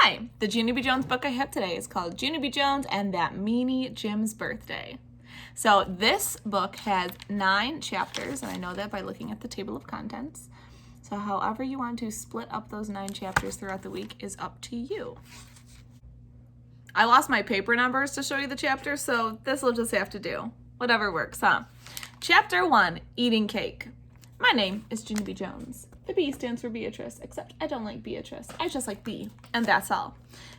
Hi, the Junie B. Jones book I have today is called Junie B. Jones and That Meanie Jim's Birthday. So this book has 9 chapters, and I know that by looking at the table of contents. So however you want to split up those 9 chapters throughout the week is up to you. I lost my paper numbers to show you the chapters, so this will just have to do. Whatever works, huh? Chapter 1, Eating Cake. My name is Junie B. Jones. The B stands for Beatrice, except I don't like Beatrice. I just like B, and that's all.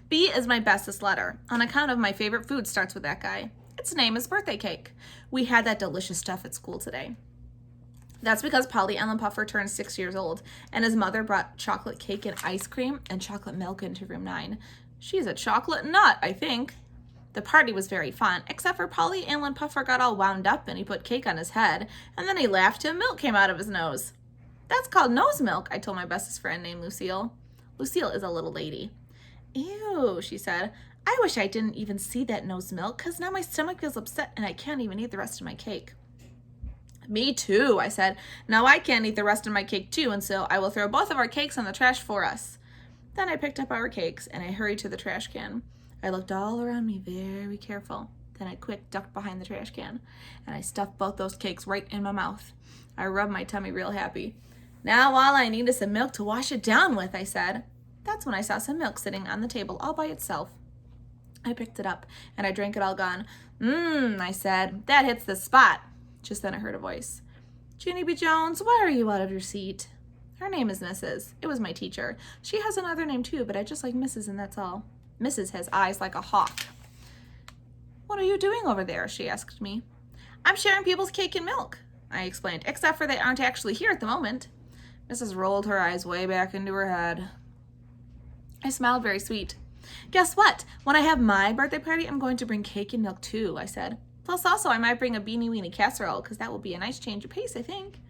B is my bestest letter, on account of my favorite food starts with that guy. Its name is birthday cake. We had that delicious stuff at school today. That's because Polly Allen Puffer turned 6 years old, and his mother brought chocolate cake and ice cream and chocolate milk into room 9. She's a chocolate nut, I think. The party was very fun, except for Polly Allen Puffer got all wound up and he put cake on his head, and then he laughed till milk came out of his nose. That's called nose milk, I told my bestest friend named Lucille. Lucille is a little lady. Ew, she said. I wish I didn't even see that nose milk, because now my stomach feels upset and I can't even eat the rest of my cake. Me too, I said. Now I can't eat the rest of my cake too, and so I will throw both of our cakes in the trash for us. Then I picked up our cakes and I hurried to the trash can. I looked all around me very careful. Then I quick ducked behind the trash can and I stuffed both those cakes right in my mouth. I rubbed my tummy real happy. Now all I need is some milk to wash it down with, I said. That's when I saw some milk sitting on the table all by itself. I picked it up and I drank it all gone. I said, that hits the spot. Just then I heard a voice. Junie B. Jones, why are you out of your seat? Her name is Mrs. It was my teacher. She has another name too, but I just like Mrs. and that's all. Mrs. has eyes like a hawk. What are you doing over there? She asked me. I'm sharing people's cake and milk, I explained, except for they aren't actually here at the moment. Mrs. rolled her eyes way back into her head. I smiled very sweet. Guess what? When I have my birthday party, I'm going to bring cake and milk too, I said. Plus also I might bring a beanie weenie casserole, because that will be a nice change of pace, I think.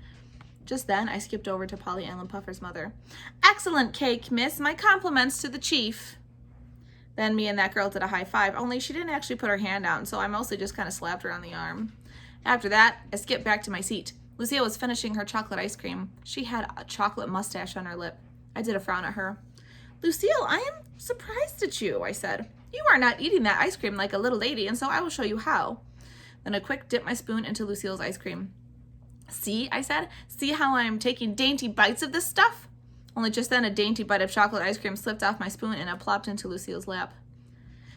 Just then, I skipped over to Polly Allen Puffer's mother. Excellent cake, miss. My compliments to the chief. Then me and that girl did a high five, only she didn't actually put her hand out, so I mostly just kind of slapped her on the arm. After that, I skipped back to my seat. Lucille was finishing her chocolate ice cream. She had a chocolate mustache on her lip. I did a frown at her. Lucille, I am surprised at you, I said. You are not eating that ice cream like a little lady, and so I will show you how. Then I quick dipped my spoon into Lucille's ice cream. See, I said, see how I am taking dainty bites of this stuff? Only just then a dainty bite of chocolate ice cream slipped off my spoon and it plopped into Lucille's lap.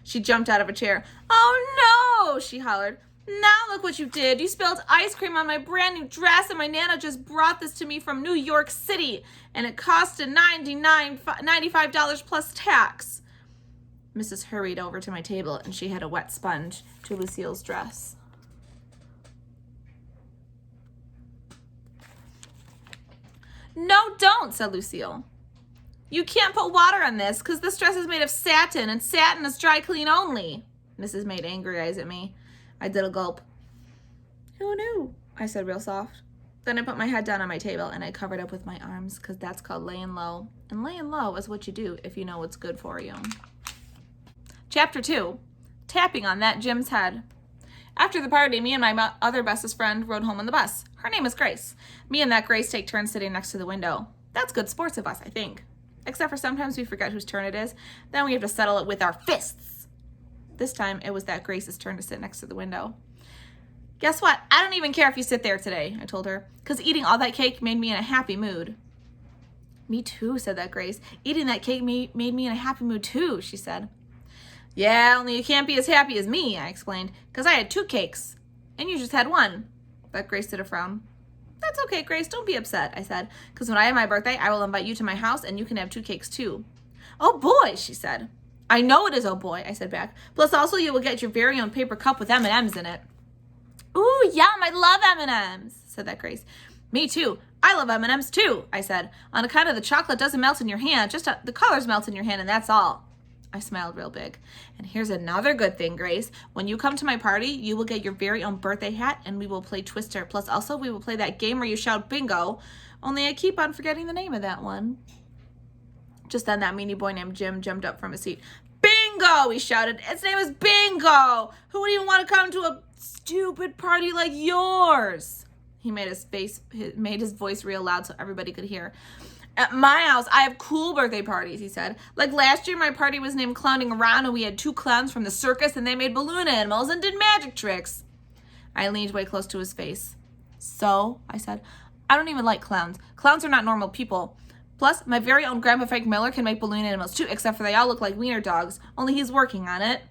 She jumped out of a chair. Oh no, she hollered. Now look what you did. You spilled ice cream on my brand new dress and my Nana just brought this to me from New York City and it costed $95 plus tax. Mrs. hurried over to my table and she had a wet sponge to Lucille's dress. No, don't, said Lucille. You can't put water on this because this dress is made of satin and satin is dry clean only. Mrs. made angry eyes at me. I did a gulp. Who knew? I said real soft. Then I put my head down on my table and I covered up with my arms because that's called laying low. And laying low is what you do if you know what's good for you. Chapter 2, Tapping on That Jim's Head. After the party, me and my other bestest friend rode home on the bus. Her name is Grace. Me and that Grace take turns sitting next to the window. That's good sports of us, I think. Except for sometimes we forget whose turn it is. Then we have to settle it with our fists. This time, it was that Grace's turn to sit next to the window. Guess what? I don't even care if you sit there today, I told her, because eating all that cake made me in a happy mood. Me too, said that Grace. Eating that cake made me in a happy mood too, she said. Yeah, only you can't be as happy as me, I explained, because I had 2 cakes, and you just had 1. But Grace did a frown. That's okay, Grace, don't be upset, I said, because when I have my birthday, I will invite you to my house, and you can have 2 cakes too. Oh boy, she said. I know it is, oh boy, I said back. Plus also you will get your very own paper cup with M&Ms in it. Ooh, yum, I love M&Ms, said that Grace. Me too. I love M&Ms too, I said. On account of the chocolate doesn't melt in your hand, just the colors melt in your hand, and that's all. I smiled real big. And here's another good thing, Grace. When you come to my party, you will get your very own birthday hat, and we will play Twister. Plus also we will play that game where you shout bingo, only I keep on forgetting the name of that one. Just then, that meanie boy named Jim jumped up from his seat. Bingo, he shouted. Its name is Bingo. Who would even want to come to a stupid party like yours? He made his voice real loud so everybody could hear. At my house, I have cool birthday parties, he said. Like last year, my party was named Clowning Around, and we had 2 clowns from the circus, and they made balloon animals and did magic tricks. I leaned way close to his face. So, I said, I don't even like clowns. Clowns are not normal people. Plus, my very own Grandpa Frank Miller can make balloon animals too, except for they all look like wiener dogs, only he's working on it.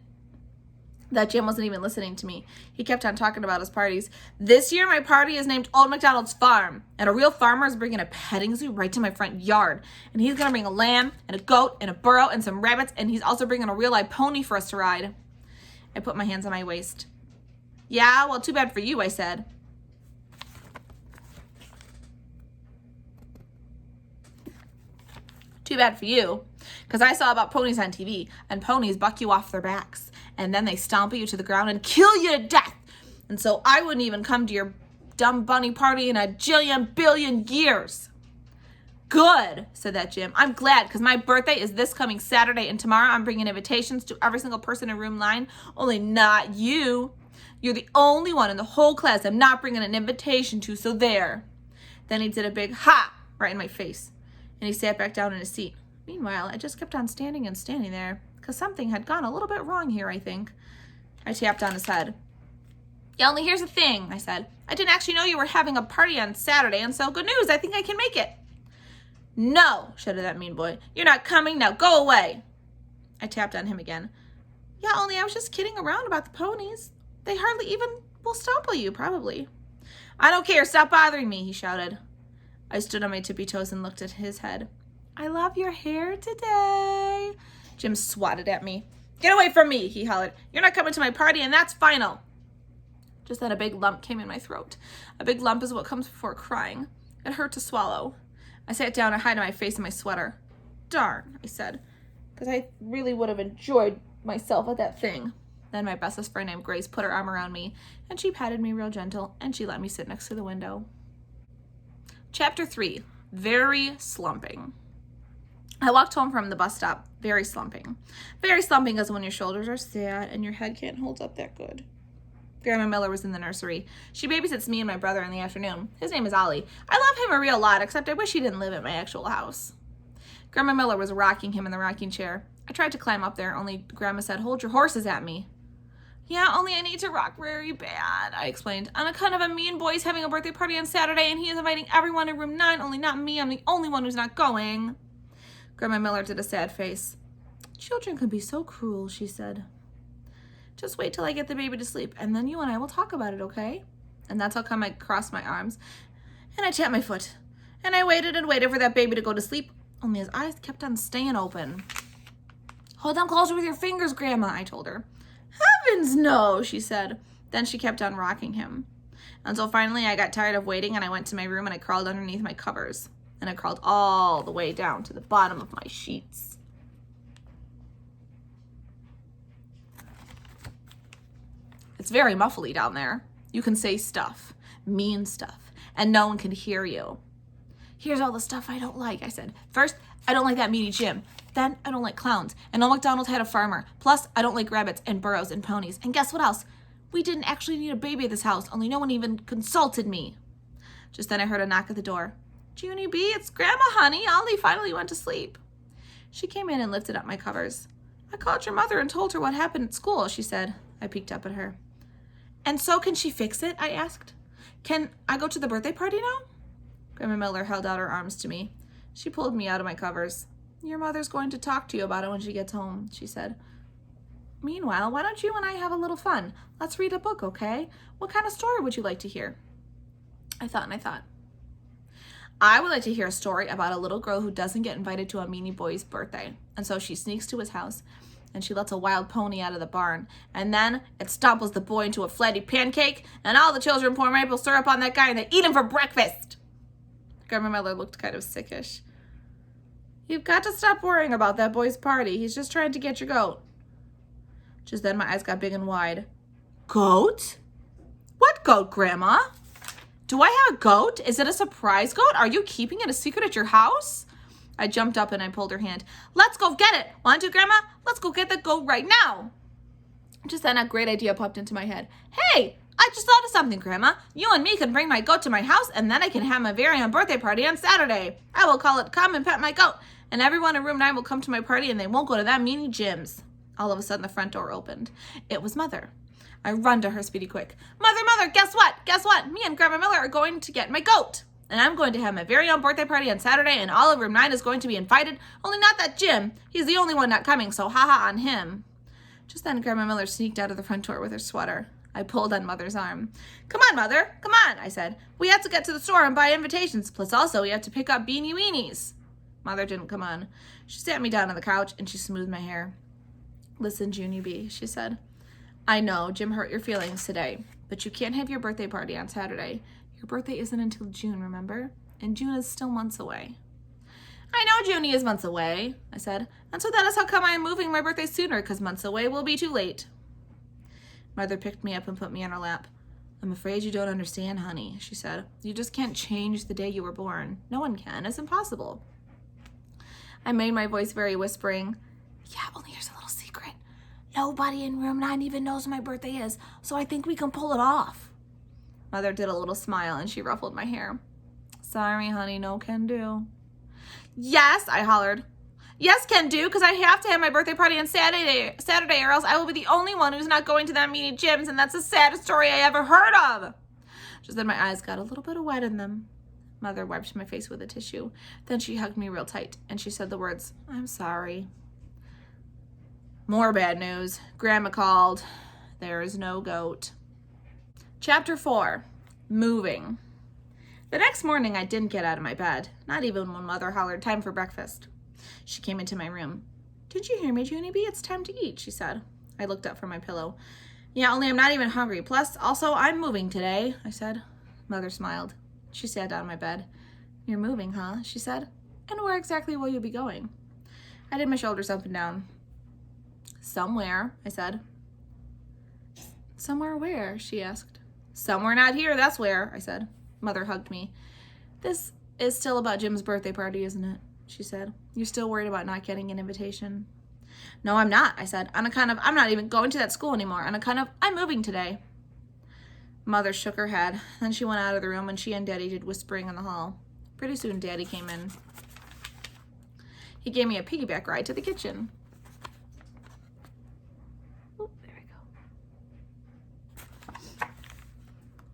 That Jim wasn't even listening to me. He kept on talking about his parties. This year, my party is named Old MacDonald's Farm, and a real farmer is bringing a petting zoo right to my front yard. And he's going to bring a lamb and a goat and a burro and some rabbits, and he's also bringing a real live pony for us to ride. I put my hands on my waist. Yeah, well, too bad for you, I said. Too bad for you, because I saw about ponies on TV, and ponies buck you off their backs, and then they stomp you to the ground and kill you to death. And so I wouldn't even come to your dumb bunny party in a jillion billion years. Good, said that Jim. I'm glad, because my birthday is this coming Saturday, and tomorrow I'm bringing invitations to every single person in room 9, only not you. You're the only one in the whole class I'm not bringing an invitation to, so there. Then he did a big ha right in my face, and he sat back down in his seat. Meanwhile, I just kept on standing and standing there, because something had gone a little bit wrong here, I think. I tapped on his head. Yeah, only here's the thing, I said. I didn't actually know you were having a party on Saturday, and so good news, I think I can make it. No, shouted that mean boy. You're not coming, now go away. I tapped on him again. Yeah, only I was just kidding around about the ponies. They hardly even will stomple you, probably. I don't care, stop bothering me, he shouted. I stood on my tippy toes and looked at his head. I love your hair today. Jim swatted at me. Get away from me, he hollered. You're not coming to my party, and that's final. Just then a big lump came in my throat. A big lump is what comes before crying. It hurt to swallow. I sat down and hid my face in my sweater. Darn, I said, because I really would have enjoyed myself at that thing. Then my bestest friend named Grace put her arm around me, and she patted me real gentle, and she let me sit next to the window. Chapter 3, Very Slumping. I walked home from the bus stop, very slumping. Very slumping is when your shoulders are sad and your head can't hold up that good. Grandma Miller was in the nursery. She babysits me and my brother in the afternoon. His name is Ollie. I love him a real lot, except I wish he didn't live at my actual house. Grandma Miller was rocking him in the rocking chair. I tried to climb up there, only Grandma said, hold your horses at me. Yeah, only I need to rock very bad, I explained. On account of a mean boy, he's having a birthday party on Saturday, and he is inviting everyone in room 9, only not me. I'm the only one who's not going. Grandma Miller did a sad face. Children can be so cruel, she said. Just wait till I get the baby to sleep, and then you and I will talk about it, okay? And that's how come I crossed my arms, and I tapped my foot. And I waited and waited for that baby to go to sleep, only his eyes kept on staying open. Hold them closer with your fingers, Grandma, I told her. Heavens no, she said. Then she kept on rocking him. Until finally I got tired of waiting and I went to my room and I crawled underneath my covers. And I crawled all the way down to the bottom of my sheets. It's very muffly down there. You can say stuff, mean stuff, and no one can hear you. Here's all the stuff I don't like, I said. First, I don't like that meanie Jim. Then, I don't like clowns. And Old MacDonald had a farmer. Plus, I don't like rabbits and burros and ponies. And guess what else? We didn't actually need a baby at this house, only no one even consulted me. Just then I heard a knock at the door. Junie B, it's Grandma, honey. Ollie finally went to sleep. She came in and lifted up my covers. I called your mother and told her what happened at school, she said. I peeked up at her. And so can she fix it? I asked. Can I go to the birthday party now? Grandma Miller held out her arms to me. She pulled me out of my covers. Your mother's going to talk to you about it when she gets home, she said. Meanwhile, why don't you and I have a little fun? Let's read a book, okay? What kind of story would you like to hear? I thought and I thought. I would like to hear a story about a little girl who doesn't get invited to a meanie boy's birthday. And so she sneaks to his house and she lets a wild pony out of the barn. And then it stomples the boy into a flatty pancake and all the children pour maple syrup on that guy and they eat him for breakfast. Grandma Miller looked kind of sickish. You've got to stop worrying about that boy's party. He's just trying to get your goat. Just then my eyes got big and wide. Goat? What goat, Grandma? Do I have a goat? Is it a surprise goat? Are you keeping it a secret at your house? I jumped up and I pulled her hand. Let's go get it. Want to, Grandma? Let's go get the goat right now. Just then a great idea popped into my head. Hey, I just thought of something, Grandma. You and me can bring my goat to my house, and then I can have my very own birthday party on Saturday. I will call it Come and Pet My Goat, and everyone in room 9 will come to my party, and they won't go to that Meanie Jim's. All of a sudden, the front door opened. It was Mother. I run to her speedy quick. Mother, guess what? Guess what? Me and Grandma Miller are going to get my goat. And I'm going to have my very own birthday party on Saturday, and all of room 9 is going to be invited. Only not that Jim. He's the only one not coming, so haha on him. Just then, Grandma Miller sneaked out of the front door with her sweater. I pulled on Mother's arm. Come on, Mother. Come on, I said. We have to get to the store and buy invitations. Plus also, we have to pick up beanie weenies. Mother didn't come on. She sat me down on the couch, and she smoothed my hair. Listen, Junie B., she said. I know Jim hurt your feelings today, but you can't have your birthday party on Saturday. Your birthday isn't until June, remember? And June is still months away. I know Junie is months away, I said. And so that is how come I am moving my birthday sooner, because months away will be too late. Mother picked me up and put me on her lap. I'm afraid you don't understand, honey, she said. You just can't change the day you were born. No one can. It's impossible. I made my voice very whispering. Yeah, only here's a little secret. Nobody in room 9 even knows my birthday is, so I think we can pull it off. Mother did a little smile and she ruffled my hair. Sorry, honey, no can do. Yes, I hollered. Yes, can do, because I have to have my birthday party on Saturday, or else I will be the only one who's not going to that Meanie Jim's, and that's the saddest story I ever heard of. Just then my eyes got a little bit of wet in them. Mother wiped my face with a tissue. Then she hugged me real tight, and she said the words, I'm sorry. More bad news. Grandma called. There is no goat. Chapter 4. Moving. The next morning, I didn't get out of my bed, not even when Mother hollered time for breakfast. She came into my room. Did you hear me, Junie B? It's time to eat, she said. I looked up from my pillow. Yeah, only I'm not even hungry. Plus, also, I'm moving today, I said. Mother smiled. She sat down on my bed. You're moving, huh? She said. And where exactly will you be going? I did my shoulders up and down. Somewhere, I said. Somewhere where? She asked. Somewhere not here, that's where, I said. Mother hugged me. This is still about Jim's birthday party, isn't it? She said. You're still worried about not getting an invitation? No, I'm not, I said. On account of I'm not even going to that school anymore. On account of I'm moving today. Mother shook her head. Then she went out of the room and she and Daddy did whispering in the hall. Pretty soon Daddy came in. He gave me a piggyback ride to the kitchen. Oh, there we go.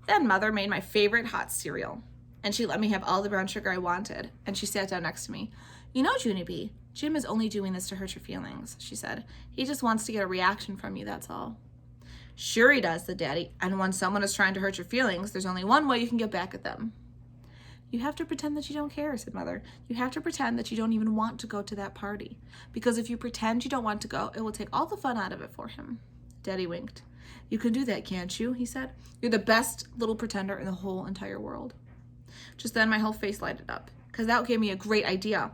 Then Mother made my favorite hot cereal. And she let me have all the brown sugar I wanted. And she sat down next to me. You know, Junie B, Jim is only doing this to hurt your feelings, she said. He just wants to get a reaction from you, that's all. Sure he does, said Daddy. And when someone is trying to hurt your feelings, there's only one way you can get back at them. You have to pretend that you don't care, said Mother. You have to pretend that you don't even want to go to that party. Because if you pretend you don't want to go, it will take all the fun out of it for him. Daddy winked. You can do that, can't you? He said. You're the best little pretender in the whole entire world. Just then my whole face lighted up, because that gave me a great idea.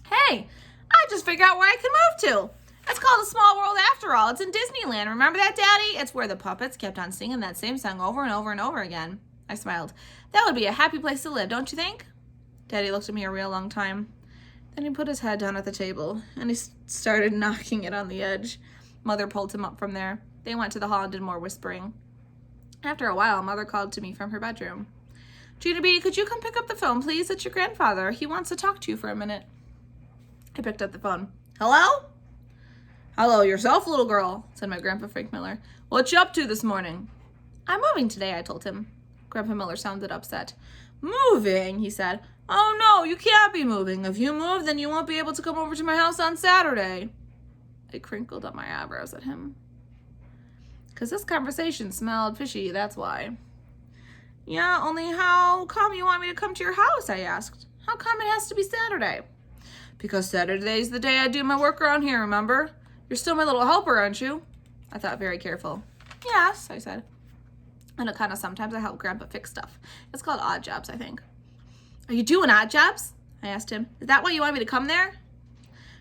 Hey, I just figured out where I can move to. It's called A Small World after all. It's in Disneyland. Remember that, Daddy? It's where the puppets kept on singing that same song over and over and over again. I smiled. That would be a happy place to live, don't you think? Daddy looked at me a real long time. Then he put his head down at the table, and he started knocking it on the edge. Mother pulled him up from there. They went to the hall and did more whispering. After a while, Mother called to me from her bedroom. Junie B, could you come pick up the phone, please? It's your grandfather. He wants to talk to you for a minute. I picked up the phone. Hello? Hello, yourself, little girl, said my Grandpa Frank Miller. What you up to this morning? I'm moving today, I told him. Grandpa Miller sounded upset. Moving, he said. Oh, no, you can't be moving. If you move, then you won't be able to come over to my house on Saturday. I crinkled up my eyebrows at him. 'Cause this conversation smelled fishy, that's why. Yeah, only how come you want me to come to your house, I asked. How come it has to be Saturday? Because Saturday's the day I do my work around here, remember? You're still my little helper, aren't you? I thought very careful. Yes, I said. And kind of sometimes I help Grandpa fix stuff. It's called odd jobs, I think. Are you doing odd jobs? I asked him. Is that why you want me to come there?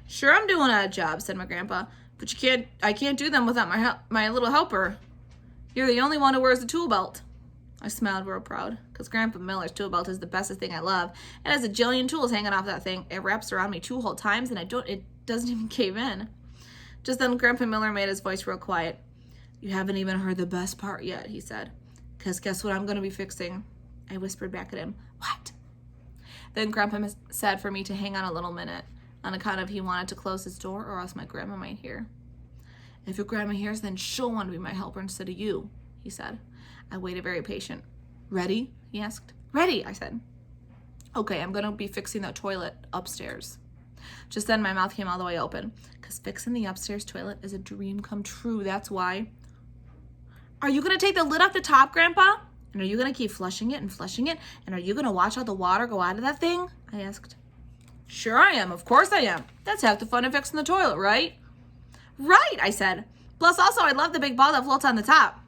Sure, I'm doing odd jobs, said my grandpa. But I can't do them without my little helper. You're the only one who wears the tool belt. I smiled real proud, because Grandpa Miller's tool belt is the bestest thing I love. It has a jillion tools hanging off that thing. It wraps around me 2 whole times, and it doesn't even cave in. Just then, Grandpa Miller made his voice real quiet. You haven't even heard the best part yet, he said. Because guess what I'm going to be fixing? I whispered back at him. What? Then Grandpa said for me to hang on a little minute on account of he wanted to close his door or else my grandma might hear. If your grandma hears, then she'll want to be my helper instead of you, he said. I waited very patient. Ready? He asked. Ready, I said. Okay, I'm going to be fixing the toilet upstairs. Just then my mouth came all the way open because fixing the upstairs toilet is a dream come true, that's why. Are you going to take the lid off the top, Grandpa? And are you going to keep flushing it? And are you going to watch all the water go out of that thing? I asked. Sure I am. Of course I am. That's half the fun of fixing the toilet, right? Right, I said. Plus also I love the big ball that floats on the top.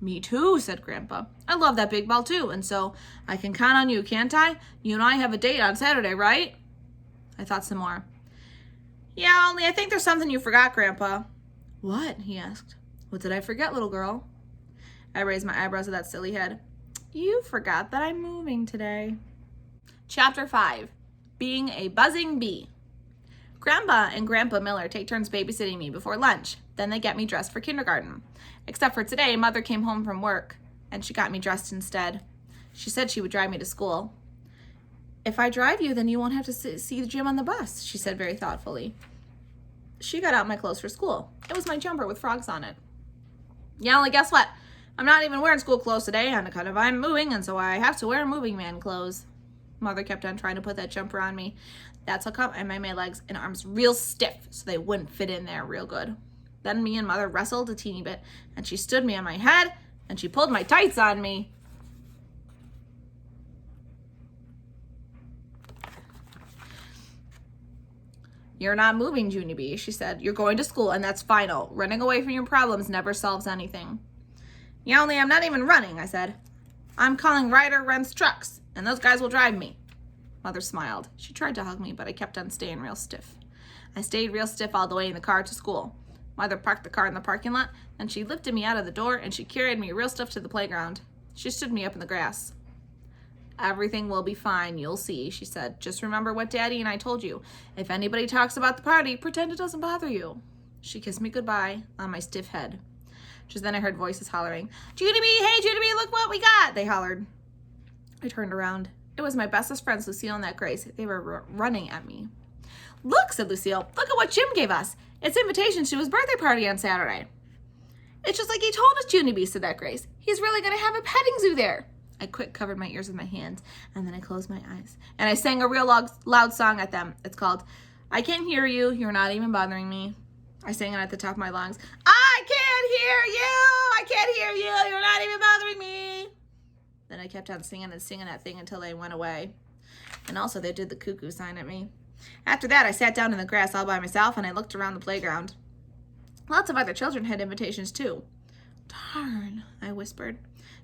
Me too, said Grandpa. I love that big ball too, and so I can count on you, can't I? You and I have a date on Saturday, right? I thought some more. Yeah, only I think there's something you forgot, Grandpa. What? He asked. What did I forget, little girl? I raised my eyebrows at that silly head. You forgot that I'm moving today. Chapter 5. Being a Buzzing Bee. Grandpa and Grandpa Miller take turns babysitting me before lunch. Then they get me dressed for kindergarten. Except for today, Mother came home from work, and she got me dressed instead. She said she would drive me to school. If I drive you, then you won't have to see the gym on the bus, she said very thoughtfully. She got out my clothes for school. It was my jumper with frogs on it. Yeah, only guess what? I'm not even wearing school clothes today on account of I'm moving, and so I have to wear moving man clothes. Mother kept on trying to put that jumper on me. That's how come I made my legs and arms real stiff so they wouldn't fit in there real good. Then me and Mother wrestled a teeny bit, and she stood me on my head, and she pulled my tights on me. You're not moving, Junie B, she said. You're going to school, and that's final. Running away from your problems never solves anything. Yeah, only I'm not even running, I said. I'm calling Ryder Rents Trucks, and those guys will drive me. Mother smiled. She tried to hug me, but I kept on staying real stiff. I stayed real stiff all the way in the car to school. Mother parked the car in the parking lot, then she lifted me out of the door, and she carried me real stiff to the playground. She stood me up in the grass. Everything will be fine, you'll see, she said. Just remember what Daddy and I told you. If anybody talks about the party, pretend it doesn't bother you. She kissed me goodbye on my stiff head. Just then I heard voices hollering, Junie B, hey Junie B, look what we got, they hollered. I turned around. It was my bestest friends, Lucille and that Grace. They were running at me. Look, said Lucille, look at what Jim gave us. It's invitations to his birthday party on Saturday. It's just like he told us, Junie B, said that Grace. He's really going to have a petting zoo there. I quick covered my ears with my hands, and then I closed my eyes. And I sang a real loud song at them. It's called, I Can't Hear You, You're Not Even Bothering Me. I sang it at the top of my lungs. I can't hear you, I can't hear you, you're not even bothering me. Then I kept on singing and singing that thing until they went away. And also they did the cuckoo sign at me. After that, I sat down in the grass all by myself, and I looked around the playground. Lots of other children had invitations, too. Darn, I whispered.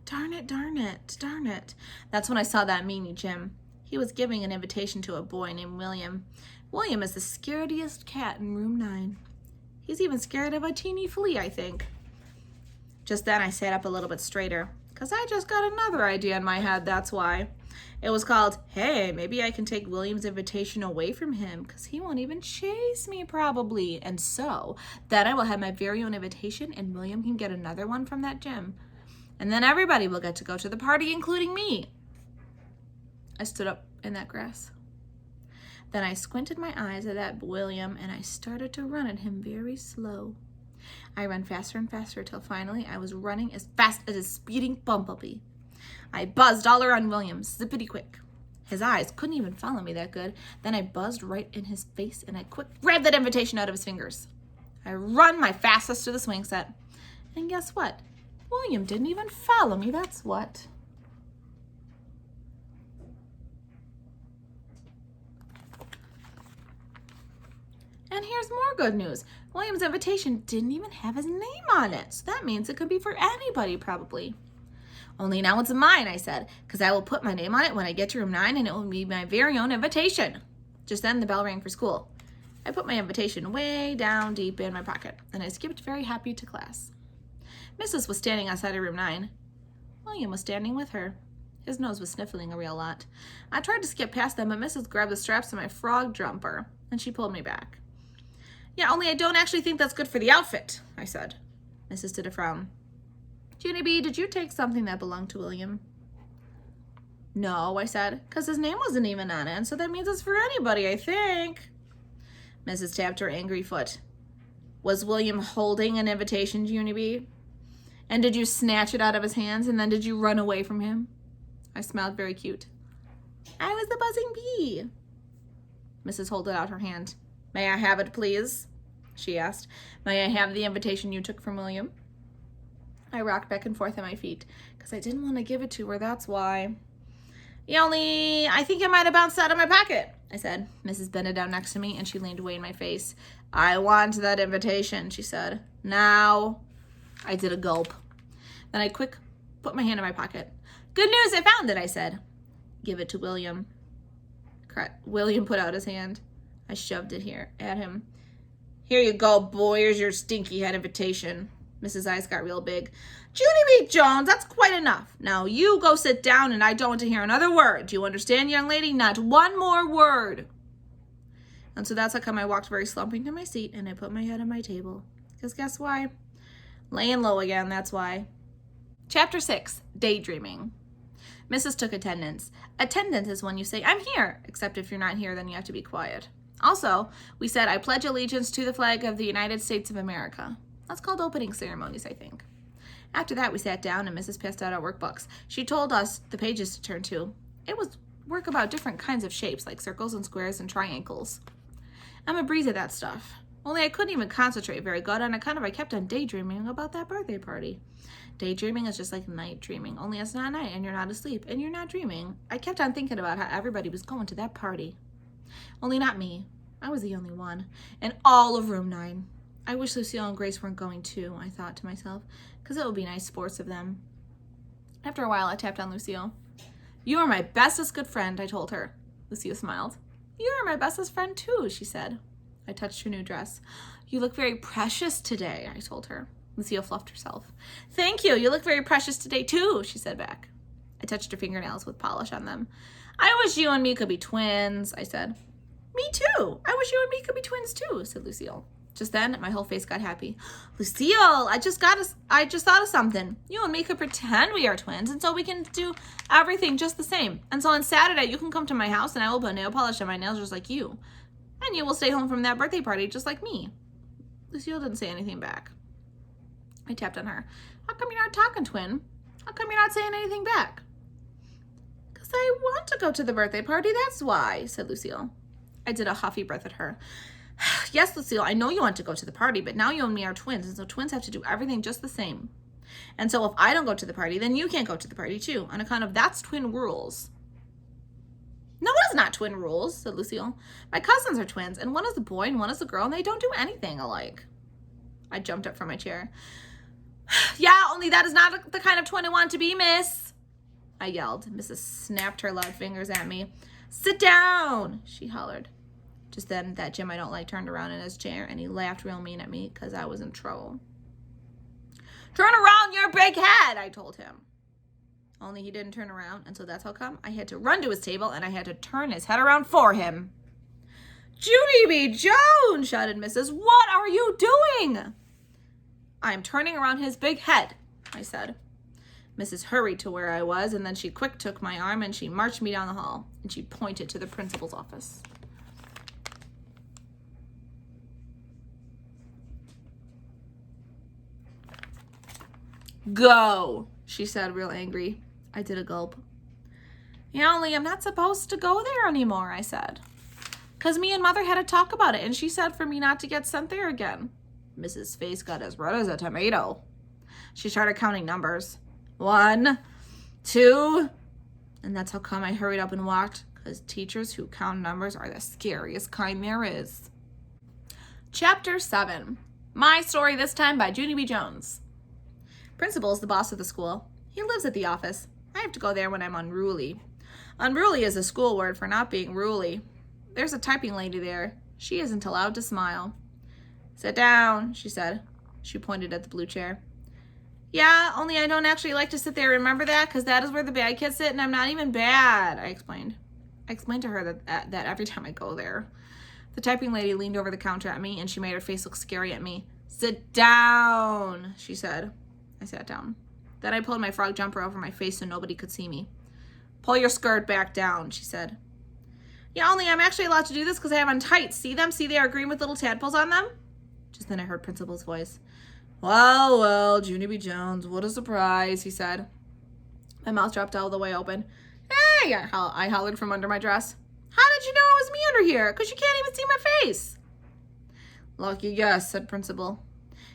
Darn it, darn it, darn it. That's when I saw that Meanie Jim. He was giving an invitation to a boy named William. William is the scariest cat in room 9. He's even scared of a teeny flea, I think. Just then I sat up a little bit straighter, because I just got another idea in my head, that's why. It was called, hey, maybe I can take William's invitation away from him, because he won't even chase me probably. And so, then I will have my very own invitation, and William can get another one from that gym. And then everybody will get to go to the party, including me. I stood up in that grass. Then I squinted my eyes at that William, and I started to run at him very slow. I ran faster and faster till finally I was running as fast as a speeding bumblebee. I buzzed all around William, zippity quick. His eyes couldn't even follow me that good. Then I buzzed right in his face, and I quick grabbed that invitation out of his fingers. I run my fastest to the swing set. And guess what? William didn't even follow me, that's what. And here's more good news. William's invitation didn't even have his name on it. So that means it could be for anybody, probably. Only now it's mine, I said, because I will put my name on it when I get to room 9, and it will be my very own invitation. Just then the bell rang for school. I put my invitation way down deep in my pocket, and I skipped very happy to class. Mrs. was standing outside of room 9. William was standing with her. His nose was sniffling a real lot. I tried to skip past them, but Mrs. grabbed the straps of my frog jumper, and she pulled me back. Yeah, only I don't actually think that's good for the outfit, I said. Mrs. did a frown. Junie B., did you take something that belonged to William? No, I said, because his name wasn't even on it, and so that means it's for anybody, I think. Mrs. tapped her angry foot. Was William holding an invitation, Junie B.? And did you snatch it out of his hands, and then did you run away from him? I smiled very cute. I was the buzzing bee. Mrs. holded out her hand. May I have it, please? She asked. May I have the invitation you took from William? I rocked back and forth on my feet, because I didn't want to give it to her, that's why. I think it might have bounced out of my pocket, I said. Mrs. bended down next to me, and she leaned away in my face. I want that invitation, she said. Now. I did a gulp. Then I quick put my hand in my pocket. Good news, I found it, I said. Give it to William. William put out his hand. I shoved it here at him. Here you go, boy. Here's your stinky head invitation. Mrs. eyes got real big. Junie B. Jones, that's quite enough. Now you go sit down and I don't want to hear another word. Do you understand, young lady? Not one more word. And so that's how come I walked very slumping to my seat and I put my head on my table. Because guess why? Laying low again, that's why. Chapter 6, Daydreaming. Mrs. took attendance. Attendance is when you say, I'm here, except if you're not here, then you have to be quiet. Also, we said, I pledge allegiance to the flag of the United States of America. That's called opening ceremonies, I think. After that, we sat down and Mrs. passed out our workbooks. She told us the pages to turn to. It was work about different kinds of shapes, like circles and squares and triangles. I'm a breeze at that stuff. Only I couldn't even concentrate very good on account of I kept on daydreaming about that birthday party. Daydreaming is just like night dreaming, only it's not night and you're not asleep and you're not dreaming. I kept on thinking about how everybody was going to that party. Only not me. I was the only one. In all of room 9. I wish Lucille and Grace weren't going too, I thought to myself, because it would be nice sports of them. After a while, I tapped on Lucille. You are my bestest good friend, I told her. Lucille smiled. You are my bestest friend too, she said. I touched her new dress. You look very precious today, I told her. Lucille fluffed herself. Thank you. You look very precious today too, she said back. I touched her fingernails with polish on them. I wish you and me could be twins, I said. Me too. I wish you and me could be twins too, said Lucille. Just then, my whole face got happy. Lucille, I just thought of something. You and me could pretend we are twins, and so we can do everything just the same. And so on Saturday, you can come to my house, and I will put nail polish on my nails just like you. And you will stay home from that birthday party just like me. Lucille didn't say anything back. I tapped on her. How come you're not talking, twin? How come you're not saying anything back? Because I want to go to the birthday party, that's why, said Lucille. I did a huffy breath at her. Yes, Lucille, I know you want to go to the party, but now you and me are twins, and so twins have to do everything just the same. And so if I don't go to the party, then you can't go to the party too, on account of that's twin rules. No, it's not twin rules, said Lucille. My cousins are twins, and one is a boy and one is a girl, and they don't do anything alike. I jumped up from my chair. Yeah, only that is not the kind of twin I want to be, miss, I yelled. Mrs. snapped her loud fingers at me. Sit down, she hollered. Just then, that Jim I don't like turned around in his chair, and he laughed real mean at me because I was in trouble. Turn around your big head, I told him. Only he didn't turn around, and so that's how come I had to run to his table, and I had to turn his head around for him. Junie B. Jones, shouted Mrs. What are you doing? I'm turning around his big head, I said. Mrs. hurried to where I was, and then she quick took my arm, and she marched me down the hall, and she pointed to the principal's office. Go, she said, real angry. I did a gulp. Yeah, only I'm not supposed to go there anymore, I said. 'Cause me and Mother had a talk about it, and she said for me not to get sent there again. Mrs. face got as red as a tomato. She started counting numbers. 1, 2, and that's how come I hurried up and walked, 'cause teachers who count numbers are the scariest kind there is. Chapter 7. My Story This Time by Junie B. Jones. Principal is the boss of the school. He lives at the office. I have to go there when I'm unruly. Unruly is a school word for not being ruly. There's a typing lady there. She isn't allowed to smile. Sit down, she said. She pointed at the blue chair. Yeah, only I don't actually like to sit there. Remember that? Because that is where the bad kids sit, and I'm not even bad, I explained. I explained to her that every time I go there. The typing lady leaned over the counter at me, and she made her face look scary at me. Sit down, she said. I sat down. Then I pulled my frog jumper over my face so nobody could see me. Pull your skirt back down, she said. Yeah, only I'm actually allowed to do this because I have on tights. See them? See they are green with little tadpoles on them? Just then I heard Principal's voice. Well, Junie B. Jones, what a surprise, he said. My mouth dropped all the way open. Hey, I hollered from under my dress. How did you know it was me under here? Because you can't even see my face. Lucky guess, said Principal.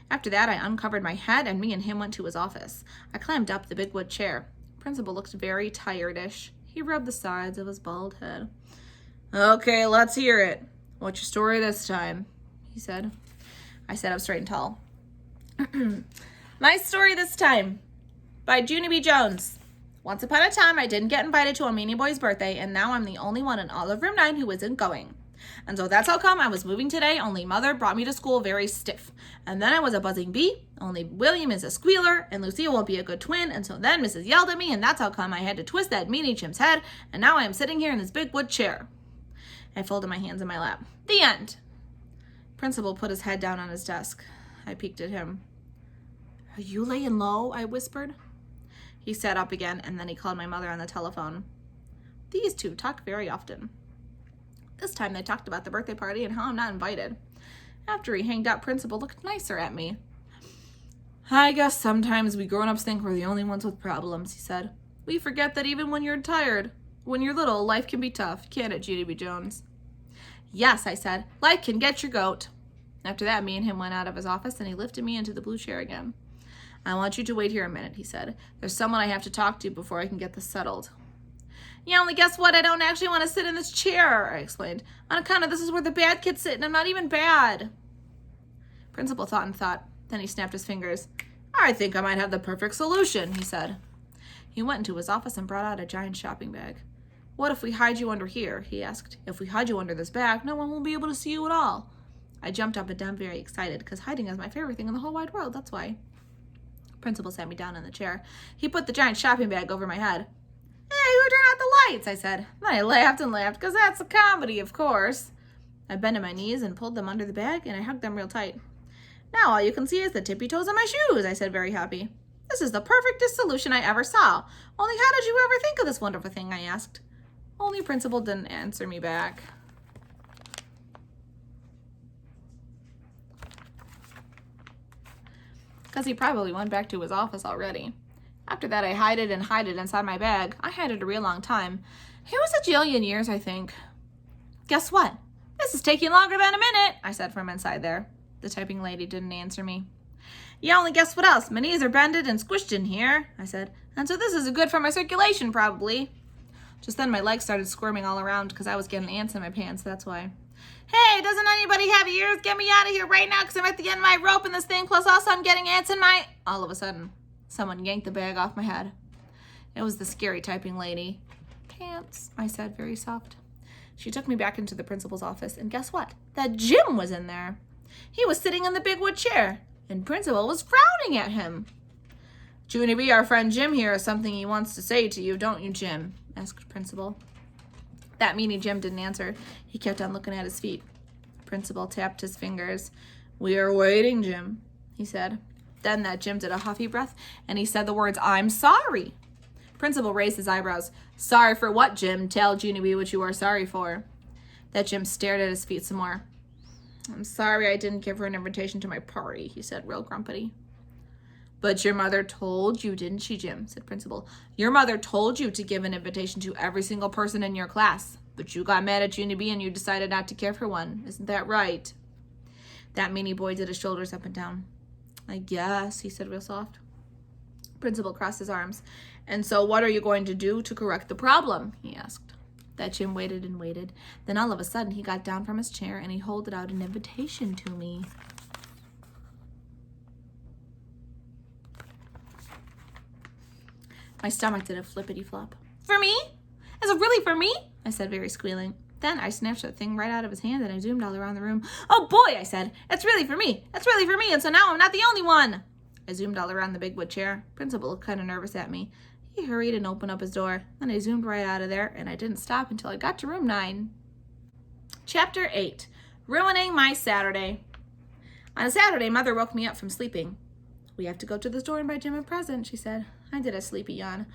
After that, I uncovered my head, and me and him went to his office. I climbed up the big wood chair. Principal looked very tired-ish. He rubbed the sides of his bald head. Okay, let's hear it. What's your story this time? He said. I sat up straight and tall. My story this time, by Junie B. Jones. Once upon a time, I didn't get invited to a Meanie boy's birthday, and now I'm the only one in all of room 9 who isn't going. And so that's how come I was moving today, only Mother brought me to school very stiff. And then I was a buzzing bee, only William is a squealer, and Lucille won't be a good twin, and so then Mrs. yelled at me, and that's how come I had to twist that Meanie Jim's head, and now I am sitting here in this big wood chair. I folded my hands in my lap. The end. Principal put his head down on his desk. I peeked at him. Are you laying low? I whispered. He sat up again, and then he called my mother on the telephone. These two talk very often. This time they talked about the birthday party and how I'm not invited. After he hanged up, Principal looked nicer at me. I guess sometimes we grown-ups think we're the only ones with problems, he said. We forget that even when you're tired, when you're little, life can be tough, can't it, Junie B. Jones? Yes, I said. Life can get your goat. After that, me and him went out of his office, and he lifted me into the blue chair again. I want you to wait here a minute, he said. There's someone I have to talk to before I can get this settled. Yeah, only guess what? I don't actually want to sit in this chair, I explained. On account of this is where the bad kids sit, and I'm not even bad. Principal thought and thought. Then he snapped his fingers. I think I might have the perfect solution, he said. He went into his office and brought out a giant shopping bag. What if we hide you under here, he asked. If we hide you under this bag, no one will be able to see you at all. I jumped up and down very excited, because hiding is my favorite thing in the whole wide world, that's why. Principal sat me down in the chair. He put the giant shopping bag over my head. Hey, who turned out the lights? I said. Then I laughed and laughed, because that's a comedy, of course. I bent on my knees and pulled them under the bag, and I hugged them real tight. Now all you can see is the tippy toes of my shoes, I said, very happy. This is the perfectest solution I ever saw. Only how did you ever think of this wonderful thing, I asked. Only Principal didn't answer me back. Because he probably went back to his office already. After that, I hid it inside my bag. I had it a real long time. It was a jillion years, I think. Guess what? This is taking longer than a minute, I said from inside there. The typing lady didn't answer me. Yeah, only guess what else? My knees are bended and squished in here, I said. And so this is good for my circulation, probably. Just then my legs started squirming all around because I was getting ants in my pants, that's why. Hey, doesn't anybody have ears? Get me out of here right now because I'm at the end of my rope in this thing. Plus also I'm getting ants in my... All of a sudden, someone yanked the bag off my head. It was the scary typing lady. Pants, I said, very soft. She took me back into the principal's office, and guess what? That Jim was in there. He was sitting in the big wood chair, and Principal was frowning at him. Junie B., our friend Jim here has something he wants to say to you, don't you, Jim? Asked Principal. That meanie Jim didn't answer. He kept on looking at his feet. Principal tapped his fingers. We are waiting, Jim, he said. Then that Jim did a huffy breath, and he said the words, I'm sorry. Principal raised his eyebrows. Sorry for what, Jim? Tell Junie B. what you are sorry for. That Jim stared at his feet some more. I'm sorry I didn't give her an invitation to my party, he said real grumpy. But your mother told you, didn't she, Jim? Said Principal. Your mother told you to give an invitation to every single person in your class, but you got mad at Junie B. and you decided not to give her one. Isn't that right? That meanie boy did his shoulders up and down. I guess, he said real soft. Principal crossed his arms. And so what are you going to do to correct the problem? He asked. That Jim waited and waited. Then all of a sudden he got down from his chair and he holded out an invitation to me. My stomach did a flippity-flop. For me? Is it really for me? I said, very squealing. Then I snatched that thing right out of his hand and I zoomed all around the room. Oh boy, I said. It's really for me. It's really for me. And so now I'm not the only one. I zoomed all around the big wood chair. Principal looked kind of nervous at me. He hurried and opened up his door. Then I zoomed right out of there and I didn't stop until I got to room 9. Chapter 8. Ruining My Saturday. On a Saturday, Mother woke me up from sleeping. We have to go to the store and buy Jim a present, she said. I did a sleepy yawn.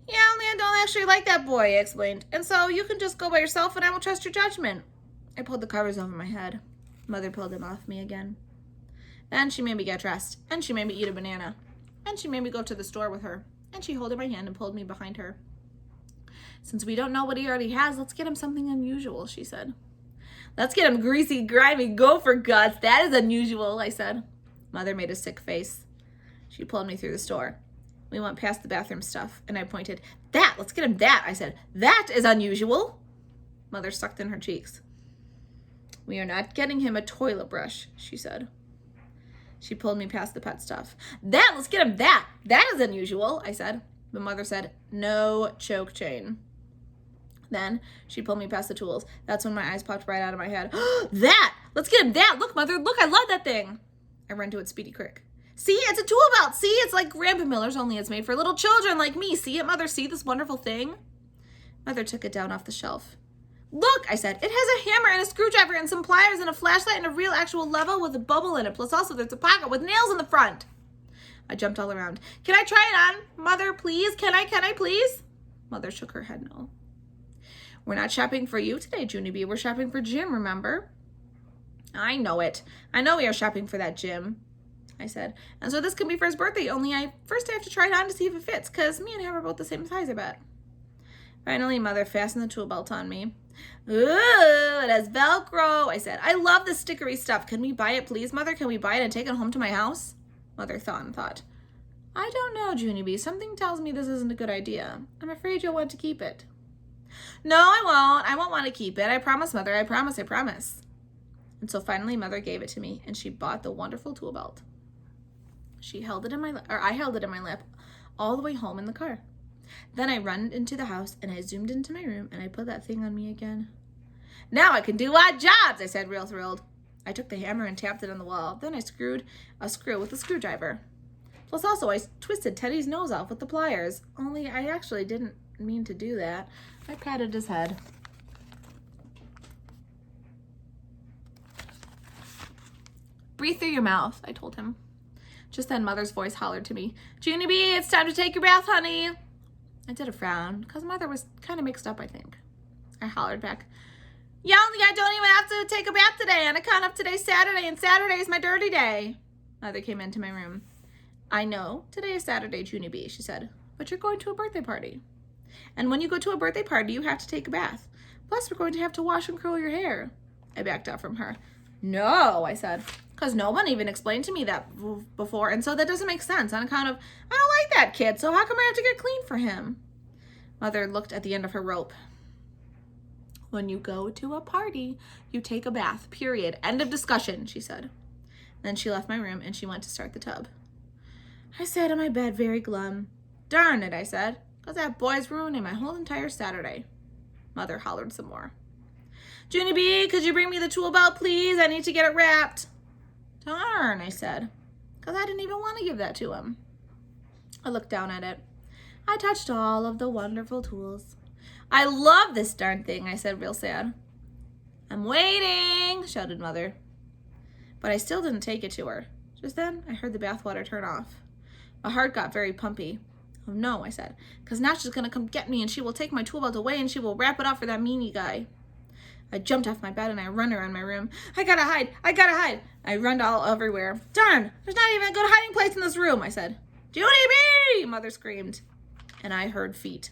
Yeah, only I don't actually like that boy, I explained. And so you can just go by yourself and I will trust your judgment. I pulled the covers over my head. Mother pulled them off me again. Then she made me get dressed. And she made me eat a banana. And she made me go to the store with her. And she held my hand and pulled me behind her. Since we don't know what he already has, let's get him something unusual, she said. Let's get him greasy, grimy gopher guts. That is unusual, I said. Mother made a sick face. She pulled me through the store. We went past the bathroom stuff, and I pointed. Let's get him that, I said. That is unusual. Mother sucked in her cheeks. We are not getting him a toilet brush, she said. She pulled me past the pet stuff. Let's get him that. That is unusual, I said. But Mother said, no choke chain. Then she pulled me past the tools. That's when my eyes popped right out of my head. Let's get him that. Look, Mother, look, I love that thing. I ran to it speedy quick. See, it's a tool belt. See, it's like Grandpa Miller's, only it's made for little children like me. See it, Mother? See this wonderful thing? Mother took it down off the shelf. Look, I said, it has a hammer and a screwdriver and some pliers and a flashlight and a real actual level with a bubble in it. Plus also there's a pocket with nails in the front. I jumped all around. Can I try it on? Mother, please? Can I please? Mother shook her head no. We're not shopping for you today, Junie B. We're shopping for Jim, remember? I know it. I know we are shopping for that Jim, I said. And so this can be for his birthday, only I first have to try it on to see if it fits, because me and him are both the same size, I bet. Finally, Mother fastened the tool belt on me. Ooh, it has Velcro, I said. I love this stickery stuff. Can we buy it, please, Mother? Can we buy it and take it home to my house? Mother thought and thought. I don't know, Junie B. Something tells me this isn't a good idea. I'm afraid you'll want to keep it. No, I won't. I won't want to keep it. I promise, Mother. I promise. And so finally, Mother gave it to me, and she bought the wonderful tool belt. I held it in my lap all the way home in the car. Then I ran into the house, and I zoomed into my room, and I put that thing on me again. Now I can do odd jobs, I said, real thrilled. I took the hammer and tapped it on the wall. Then I screwed a screw with a screwdriver. Plus also, I twisted Teddy's nose off with the pliers. Only I actually didn't mean to do that. I patted his head. Breathe through your mouth, I told him. Just then, Mother's voice hollered to me, Junie B, it's time to take your bath, honey. I did a frown, because Mother was kind of mixed up, I think. I hollered back, yeah, only I don't even have to take a bath today on account of today's Saturday, and Saturday is my dirty day. Mother came into my room. I know, today is Saturday, Junie B, she said, but you're going to a birthday party. And when you go to a birthday party, you have to take a bath. Plus, we're going to have to wash and curl your hair. I backed out from her. No, I said, because no one even explained to me that before, and so that doesn't make sense on account of, I don't like that kid, so how come I have to get clean for him? Mother looked at the end of her rope. When you go to a party, you take a bath, period. End of discussion, she said. Then she left my room, and she went to start the tub. I sat in my bed very glum. Darn it, I said, because that boy's ruining my whole entire Saturday. Mother hollered some more. Junie B, could you bring me the tool belt, please? I need to get it wrapped. Darn, I said, because I didn't even want to give that to him. I looked down at it. I touched all of the wonderful tools. I love this darn thing, I said real sad. I'm waiting, shouted Mother. But I still didn't take it to her. Just then, I heard the bathwater turn off. My heart got very pumpy. Oh no, I said, because now she's going to come get me and she will take my tool belt away and she will wrap it up for that Meanie guy. I jumped off my bed and I ran around my room. I gotta hide. I run all everywhere. Darn, there's not even a good hiding place in this room, I said. Junie B! Mother screamed. And I heard feet.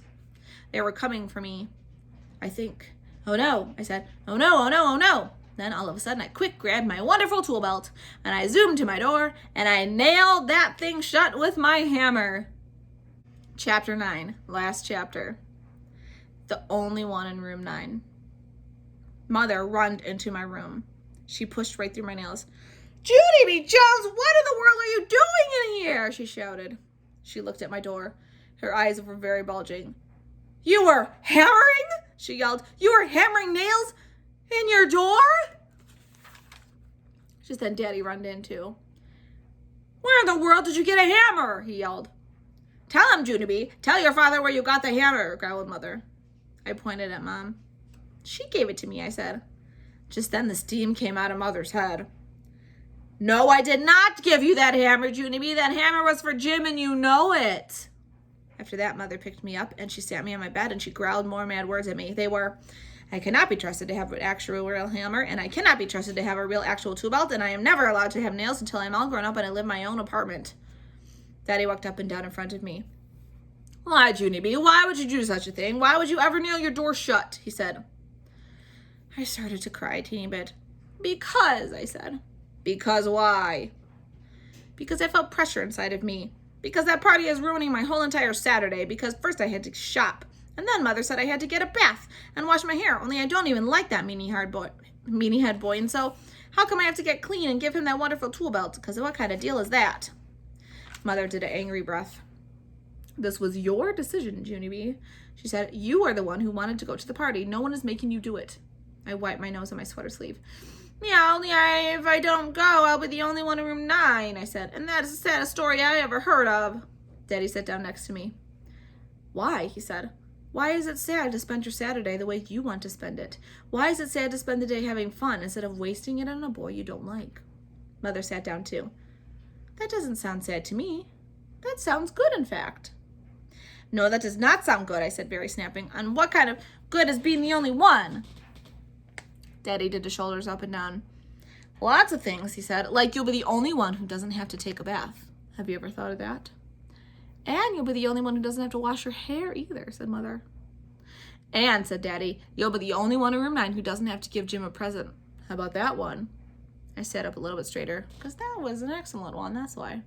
They were coming for me, I think. Oh no, I said. Oh no. Then all of a sudden I quick grabbed my wonderful tool belt and I zoomed to my door and I nailed that thing shut with my hammer. Chapter 9, last chapter. The only one in room 9. Mother runned into my room. She pushed right through my nails. Junie B. Jones, what in the world are you doing in here? She shouted. She looked at my door. Her eyes were very bulging. You were hammering? She yelled. You were hammering nails in your door? Just then Daddy runned in too. Where in the world did you get a hammer? He yelled. Tell him, Junie B. Tell your father where you got the hammer, growled Mother. I pointed at Mom. She gave it to me, I said. Just then the steam came out of Mother's head. No, I did not give you that hammer, Junie B. That hammer was for Jim, and you know it. After that, Mother picked me up, and she sat me on my bed, and she growled more mad words at me. They were, I cannot be trusted to have an actual real hammer, and I cannot be trusted to have a real actual tool belt, and I am never allowed to have nails until I'm all grown up and I live in my own apartment. Daddy walked up and down in front of me. Why, Junie B? Why would you do such a thing? Why would you ever nail your door shut? He said. I started to cry a teeny bit. Because, I said. Because why? Because I felt pressure inside of me. Because that party is ruining my whole entire Saturday. Because first I had to shop. And then Mother said I had to get a bath and wash my hair. Only I don't even like that meanie head boy. And so how come I have to get clean and give him that wonderful tool belt? Because what kind of deal is that? Mother did an angry breath. This was your decision, Junie B. She said, you are the one who wanted to go to the party. No one is making you do it. I wiped my nose on my sweater sleeve. Yeah, only if I don't go, I'll be the only one in room 9, I said. And that is the saddest story I ever heard of. Daddy sat down next to me. Why? He said. Why is it sad to spend your Saturday the way you want to spend it? Why is it sad to spend the day having fun instead of wasting it on a boy you don't like? Mother sat down too. That doesn't sound sad to me. That sounds good, in fact. No, that does not sound good, I said, very snapping. And what kind of good is being the only one? Daddy did his shoulders up and down. Lots of things, he said. Like you'll be the only one who doesn't have to take a bath. Have you ever thought of that? And you'll be the only one who doesn't have to wash your hair either, said Mother. And, said Daddy, you'll be the only one in room 9 who doesn't have to give Jim a present. How about that one? I sat up a little bit straighter, because that was an excellent one, that's why.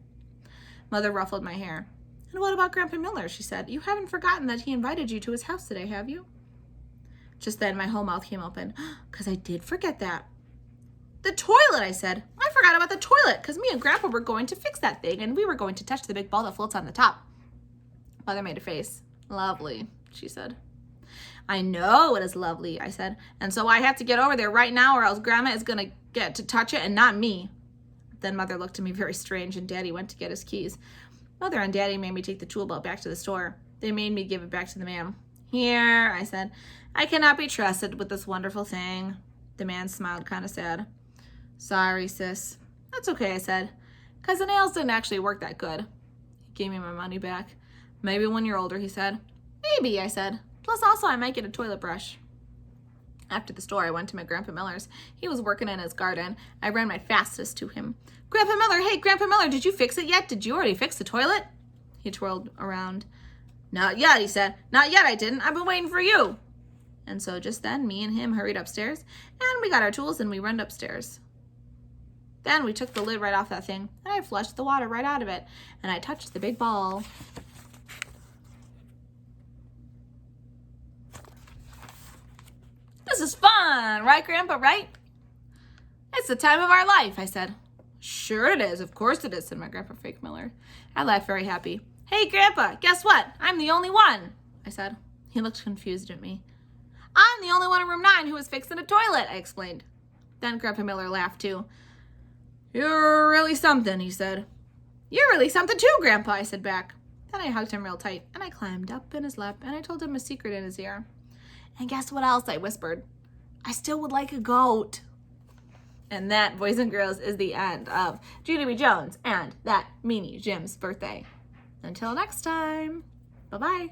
Mother ruffled my hair. And what about Grandpa Miller, she said. You haven't forgotten that he invited you to his house today, have you? Just then, my whole mouth came open, because I did forget that. The toilet, I said. I forgot about the toilet, because me and Grandpa were going to fix that thing, and we were going to touch the big ball that floats on the top. Mother made a face. Lovely, she said. I know it is lovely, I said, and so I have to get over there right now, or else Grandma is going to get to touch it and not me. Then Mother looked at me very strange, and Daddy went to get his keys. Mother and Daddy made me take the tool belt back to the store. They made me give it back to the man. Here, I said, I cannot be trusted with this wonderful thing. The man smiled kind of sad. Sorry, sis. That's okay, I said, because the nails didn't actually work that good. He gave me my money back. Maybe when you're older, he said. Maybe, I said. Plus also I might get a toilet brush. After the store, I went to my Grandpa Miller's. He was working in his garden. I ran my fastest to him. Grandpa Miller, hey, Grandpa Miller, did you fix it yet? Did you already fix the toilet? He twirled around. Not yet, he said. Not yet, I didn't. I've been waiting for you. And so just then, me and him hurried upstairs, and we got our tools and we ran upstairs. Then we took the lid right off that thing, and I flushed the water right out of it, and I touched the big ball. This is fun, right, Grandpa, right? It's the time of our life, I said. Sure it is, of course it is, said my Grandpa Fake Miller. I laughed very happy. Hey, Grandpa, guess what? I'm the only one, I said. He looked confused at me. I'm the only one in room 9 who was fixing a toilet, I explained. Then Grandpa Miller laughed too. You're really something, he said. You're really something too, Grandpa, I said back. Then I hugged him real tight, and I climbed up in his lap, and I told him a secret in his ear. And guess what else, I whispered. I still would like a goat. And that, boys and girls, is the end of Junie B. Jones and That Meanie Jim's Birthday. Until next time, bye-bye.